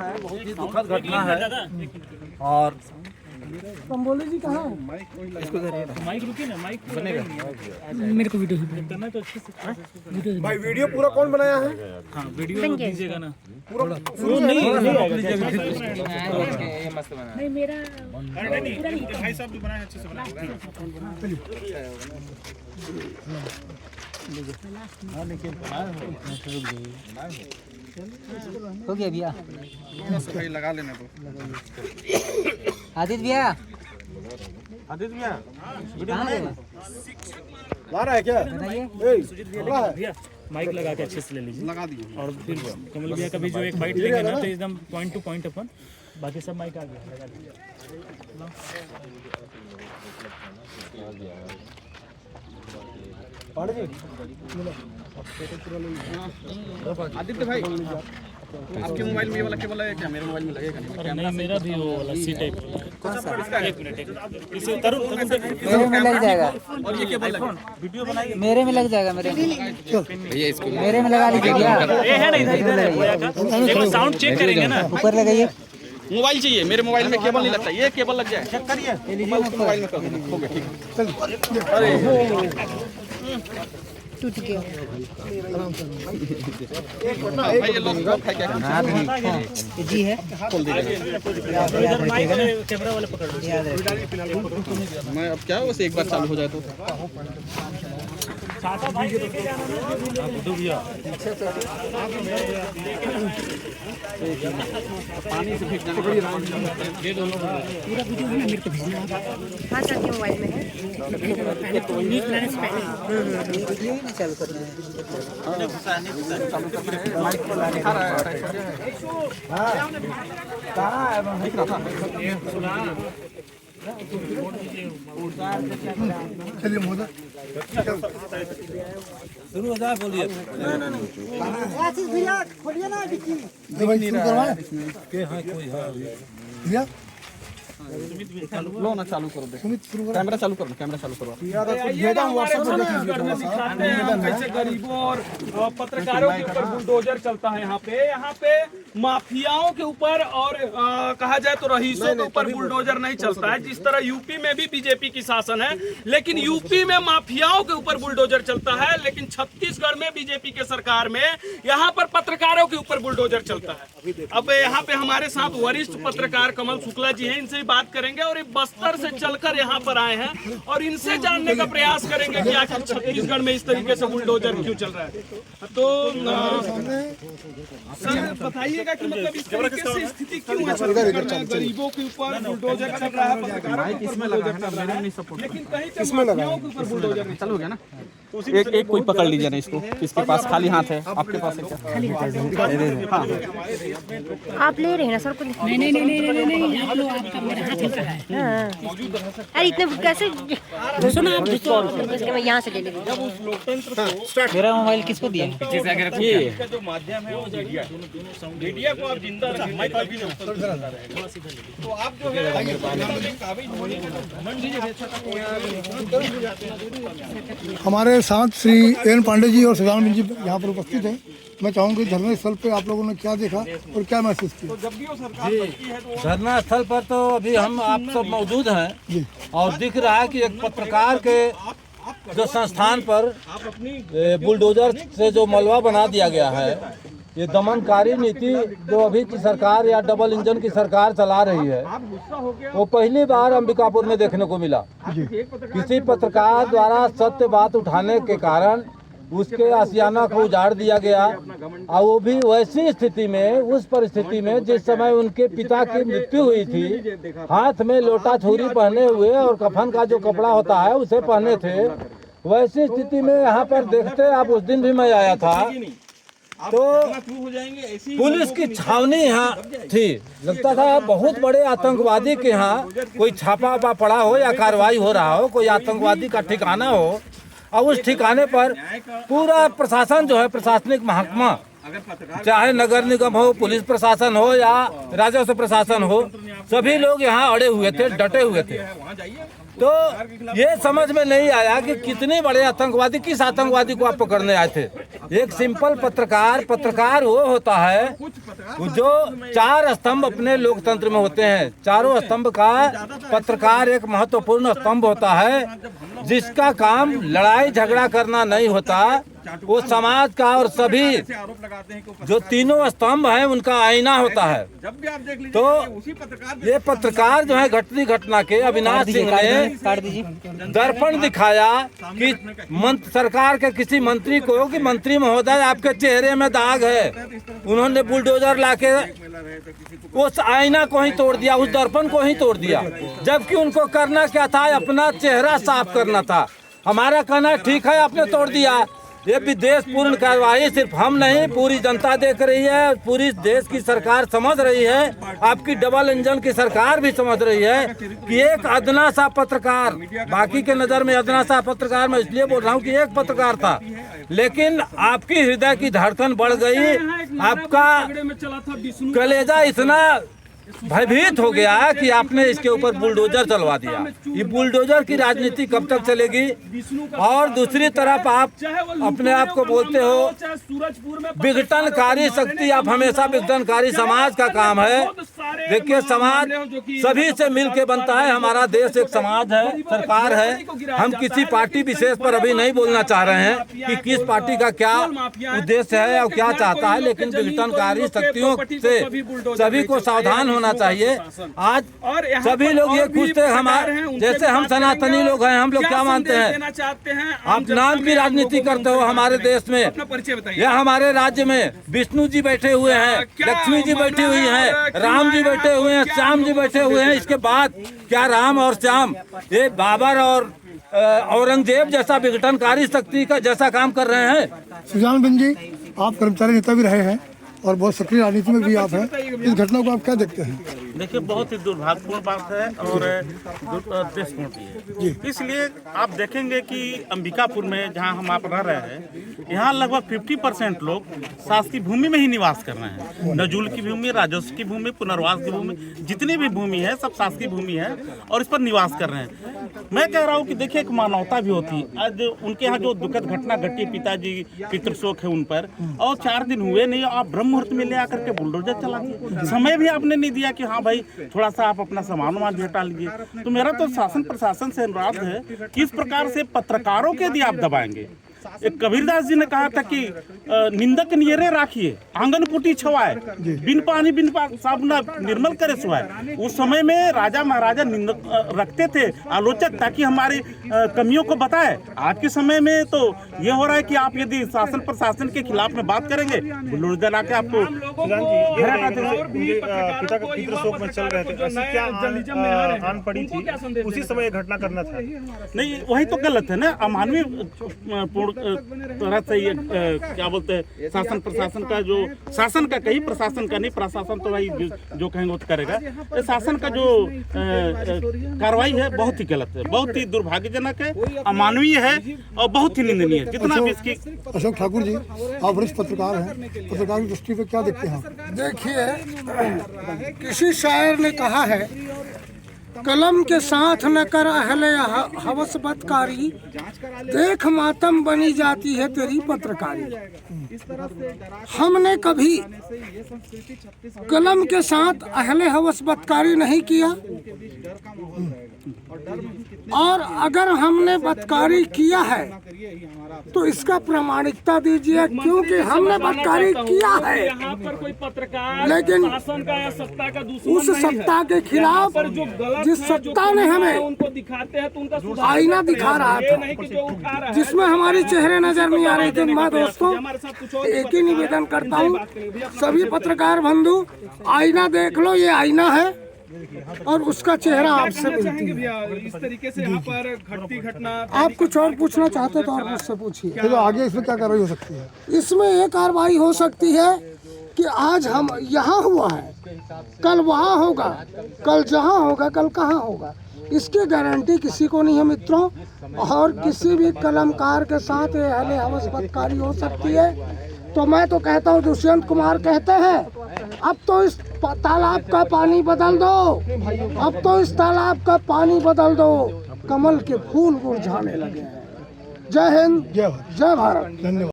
है, बहुत ही दुखद घटना है। और कंबोले जी कहाँ है? माइक रुकिए ना, माइक बनेगा मेरे को वीडियो करना तो अच्छे से भाई वीडियो पूरा कौन बनाया है? हाँ वीडियो दीजिएगा ना पूरा वो नहीं नहीं मेरा भाई साहब भी बनाए अच्छे से बनाए हो गया भैया, सफाई लगा लेने दो। आदित्य भैया आदित्य भैया कहाँ है? ला रहा है क्या? बताइए। भैया माइक लगा के अच्छे से ले लीजिए लगा दिए। और फिर कमल भैया का भी जो एक बाइट लेंगे ना तो एकदम पॉइंट टू पॉइंट अपन, बाकी सब माइक आ गया लगा दीजिए। आदित्य भाई, आपके मोबाइल में ये वाला केबल है क्या? मेरे मोबाइल में लगेगा नहीं। अरे नहीं मेरा भी वो वाला सी टाइप वाला है। एक मिनट इसे तरुण मेरे में लग जाएगा, और ये केबल है वीडियो बनाइए। मेरे में लग जाएगा, मेरे में मेरे में लगा लीजिए भैया। ये है ना इधर है बोया का, एक साउंड चेक करेंगे ना। ऊपर लगाइए। मोबाइल चाहिए, मेरे मोबाइल में केबल नहीं लगता, ये केबल लग जाए। चेक करिए, मोबाइल में कर देना। हो गया, ठीक है। अरे टूट गया। भाई ये लॉक है क्या? जी है, खोल दीजिए। इधर माइक कैमरा वाले पकड़ लीजिए। मैं अब क्या बस एक बार चालू हो जाए तो पानी से भीग जाने हाँ सर के मोबाइल में है। वीडियो ही नहीं चालू करना है। चलिए मोदा शुरू हो जाए, बोलिए। भैया खोलिए ना डिक्की। भाई शुरू करवाएं के है कोई है भैया? लो ना, चालू करो। सुमित शुरू करो। कैमरा चालू करो, कैमरा चालू करो। कैसे गरीबों और पत्रकारों के ऊपर बुलडोजर चलता है। यहाँ पे माफियाओं के ऊपर और कहा जाए तो रईसों के ऊपर बुलडोजर नहीं चलता है। जिस तरह यूपी में भी बीजेपी की शासन है, लेकिन यूपी में माफियाओं के ऊपर बुलडोजर चलता है, लेकिन छत्तीसगढ़ में बीजेपी के सरकार में यहाँ पर पत्रकारों के ऊपर बुलडोजर चलता है। अब यहाँ पे हमारे साथ वरिष्ठ पत्रकार कमल शुक्ला जी हैं, इनसे बात करेंगे और ये बस्तर से चलकर यहाँ पर आए हैं और इनसे जानने का प्रयास करेंगे कि आखिर छत्तीसगढ़ में इस तरीके से बुलडोजर क्यों चल रहा है। तो सर बताइएगा कि मतलब इस तरीके से स्थिति क्यों है? गरीबों के ऊपर बुलडोजर चल रहा है, पत्रकारों के ऊपर बुलडोजर चल रहा है, लेकिन कहीं पे माफियाओं के ऊपर बुलडोजर नहीं। चालू हो गया ना? एक कोई पकड़ लीजिए ना इसको, इसके पास खाली हाथ है, आपके पास है क्या? आप ले रहे हैं ना सर को? नहीं नहीं नहीं नहीं नहीं आप लोग, आपका मेरा हाथ हिलता है। अरे इतने कैसे सुना आप? मैं यहाँ से ले लेंगे। मेरा मोबाइल किसको दिया? जो माध्यम है वो मीडिया, मीडिया को आप जिंदा रखिए। तो आप जो है हमारे साथ श्री एन पांडे जी और सदानंद जी यहाँ पर उपस्थित हैं। मैं चाहूँगी धरना स्थल पे आप लोगों ने क्या देखा और क्या महसूस किया? धरना स्थल पर तो अभी हम आप सब मौजूद हैं और दिख रहा है कि एक पत्रकार के जो संस्थान पर बुलडोजर से जो मलबा बना दिया गया है, ये दमनकारी नीति जो अभी की सरकार या डबल इंजन की सरकार चला रही है, वो पहली बार अंबिकापुर में देखने को मिला। किसी पत्रकार द्वारा सत्य बात उठाने के कारण उसके आशियाना को उजाड़ दिया गया, और वो भी वैसी स्थिति में, उस परिस्थिति में जिस समय उनके पिता की मृत्यु हुई थी, हाथ में लोटा छुरी पहने हुए और कफन का जो कपड़ा होता है उसे पहने थे। वैसी स्थिति में यहाँ पर देखते, आप उस दिन भी मैं आया था तो पुलिस की छावनी यहाँ थी। लगता था बहुत बड़े आतंकवादी के यहाँ कोई छापा पड़ा हो या कार्रवाई हो रहा हो, कोई आतंकवादी का ठिकाना हो, और उस ठिकाने पर पूरा प्रशासन जो है, प्रशासनिक महकमा, चाहे नगर निगम हो, पुलिस प्रशासन हो या राजस्व प्रशासन हो, सभी लोग यहाँ अड़े हुए थे, डटे हुए थे। तो ये समझ में नहीं आया कि कितने बड़े आतंकवादी, किस आतंकवादी को आप पकड़ने आए थे। एक सिंपल पत्रकार वो होता है जो 4 स्तंभ अपने लोकतंत्र में होते हैं। चारों स्तंभ का पत्रकार एक महत्वपूर्ण स्तंभ होता है, जिसका काम लड़ाई झगड़ा करना नहीं होता। वो समाज का और सभी जो तीनों स्तंभ हैं उनका आईना होता है। तो ये पत्रकार जो है घटती घटना के अविनाश सिंह ने दर्पण दिखाया कि सरकार के किसी मंत्री को कि मंत्री महोदय आपके चेहरे में दाग है। उन्होंने बुलडोजर लाके उस आईना को ही तोड़ दिया, उस दर्पण को ही तोड़ दिया, जबकि उनको करना क्या था, अपना चेहरा साफ करना था। हमारा कहना ठीक है, आपने तोड़ दिया। ये विदेश पूर्ण कार्रवाई सिर्फ हम नहीं, पूरी जनता देख रही है, पूरी देश की सरकार समझ रही है, आपकी डबल इंजन की सरकार भी समझ रही है कि एक अदना सा पत्रकार, बाकी के नज़र में अदना सा पत्रकार, मैं इसलिए बोल रहा हूँ कि एक पत्रकार था, लेकिन आपकी हृदय की धड़कन बढ़ गई, आपका कलेजा इतना भयभीत हो गया कि आपने इसके ऊपर बुलडोजर चलवा दिया। ये बुलडोजर की राजनीति कब तक चलेगी? और दूसरी तरफ आप अपने आप को बोलते हो विघटनकारी शक्ति। आप हमेशा विघटनकारी, समाज का काम है। देखिए, समाज सभी से मिल के बनता है। हमारा देश एक समाज है, सरकार है। हम किसी पार्टी विशेष पर अभी नहीं बोलना चाह रहे हैं कि किस पार्टी का क्या उद्देश्य है और क्या चाहता है, लेकिन विघटनकारी शक्तियों से सभी को सावधान होना चाहिए। आज सभी लोग ये पूछते हैं, हमारे जैसे हम सनातनी लोग हैं, हम लोग क्या मानते हैं? आप नाम की राजनीति करते हो। हमारे देश में या हमारे राज्य में विष्णु जी बैठे हुए हैं, लक्ष्मी जी बैठी हुई हैं, राम जी बैठे हुए हैं, श्याम जी बैठे हुए हैं। इसके बाद क्या राम और श्याम ये बाबर और औरंगजेब जैसा विघटनकारी शक्ति का जैसा काम कर रहे हैं? सुजान बिन जी, आप कर्मचारी नेता भी रहे हैं और बहुत सक्रिय राजनीति में भी आप हैं। इस घटना को आप क्या देखते हैं? देखिए, बहुत ही दुर्भाग्यपूर्ण बात है और दुर्देशपूर्ण भी है। इसलिए आप देखेंगे कि अंबिकापुर में जहां हम आप रह रहे हैं, यहां लगभग 50% लोग शासकीय भूमि में ही निवास कर रहे हैं। नजूल की भूमि, राजस्व की भूमि, पुनर्वास की भूमि, जितनी भी भूमि है सब शासकीय भूमि है और इस पर निवास कर रहे हैं। मैं कह रहा हूँ कि देखिए, एक मानवता भी होती है। आज उनके यहाँ जो दुखद घटना घटी, पिताजी पितृशोक है उन पर, और 4 दिन हुए नहीं, आप ब्रह्म मुहूर्त में ले आकर के बुलडोजर चला दिए। समय भी आपने नहीं दिया कि हाँ भाई थोड़ा सा आप अपना सामान वामान भी हटा लीजिए। तो मेरा तो शासन प्रशासन से अनुरोध है कि इस प्रकार से पत्रकारों के यदि आप दबाएंगे। एक कबीरदास जी ने कहा था कि निंदक नियरे राखिए, आंगन पुटी छवाए, बिन पानी बिन साबुना निर्मल करे सुहाए। उस समय में राजा महाराजा निंदक रखते थे, आलोचक, ताकि हमारी कमियों को बताए। आज के समय में तो ये हो रहा है कि आप यदि शासन प्रशासन के खिलाफ में बात करेंगे, बुलडोजर आके आपको पिता का पितृशोक में चल रहे थे, ऐसी क्या आन पड़ी थी, उसी समय घटना करना था? नहीं, वही तो गलत है ना। अमानवीय तरह से ये क्या बोलते हैं, शासन प्रशासन का जो शासन का कहीं प्रशासन का नहीं, प्रशासन तो भाई जो कहेंगे वो तो करेगा। शासन का जो कार्रवाई है बहुत ही गलत है, बहुत ही दुर्भाग्यजनक है, अमानवीय है और बहुत ही निंदनीय है। जितना भी इसकी अशोक ठाकुर जी, आप वरिष्ठ पत्रकार हैं, पत्रकार की दृष्टि से क्या देखते हैं? देखिए, किसी शायर ने कहा है, कलम के साथ न कर अहले हवस बदकारी, देख मातम बनी जाती है तेरी पत्रकारी। हमने कभी कलम के साथ अहले हवस बदकारी नहीं किया, और अगर हमने बदकारी किया है तो इसका प्रमाणिकता दीजिए, क्योंकि हमने बदकारी किया है। यहाँ पर कोई पत्रकार लेकिन शासन का या सत्ता का दुश्मन उस सत्ता के खिलाफ जिस सत्ता ने हमें उनको दिखाते हैं तो उनका आईना दिखा रहा था, जिसमें हमारी चेहरे नजर नहीं आ रहे थे। मैं दोस्तों एक ही निवेदन करता हूँ, सभी पत्रकार बंधु, आईना देख लो, ये आईना है और उसका चेहरा आपसे मिलती है। इस तरीके से यहाँ पर घटती घटना। आप कुछ और पूछना चाहते तो और मुझसे पूछिए। तो आगे इसमें क्या कार्रवाई हो सकती है? इसमें ये कार्रवाई हो सकती है कि आज हम यहाँ हुआ है, कल वहाँ होगा, कल जहाँ होगा, कल कहाँ होगा, इसकी गारंटी किसी को नहीं है मित्रों। और किसी भी कलमकार के साथ ये अहले हवस बदकारी हो सकती है। तो मैं तो कहता हूँ, दुष्यंत कुमार कहते हैं, अब तो इस तालाब का पानी बदल दो, अब तो इस तालाब का पानी बदल दो। कमल के फूल मुरझाने लगे हैं। जय हिंद, जय भारत, जय भारत। धन्यवाद।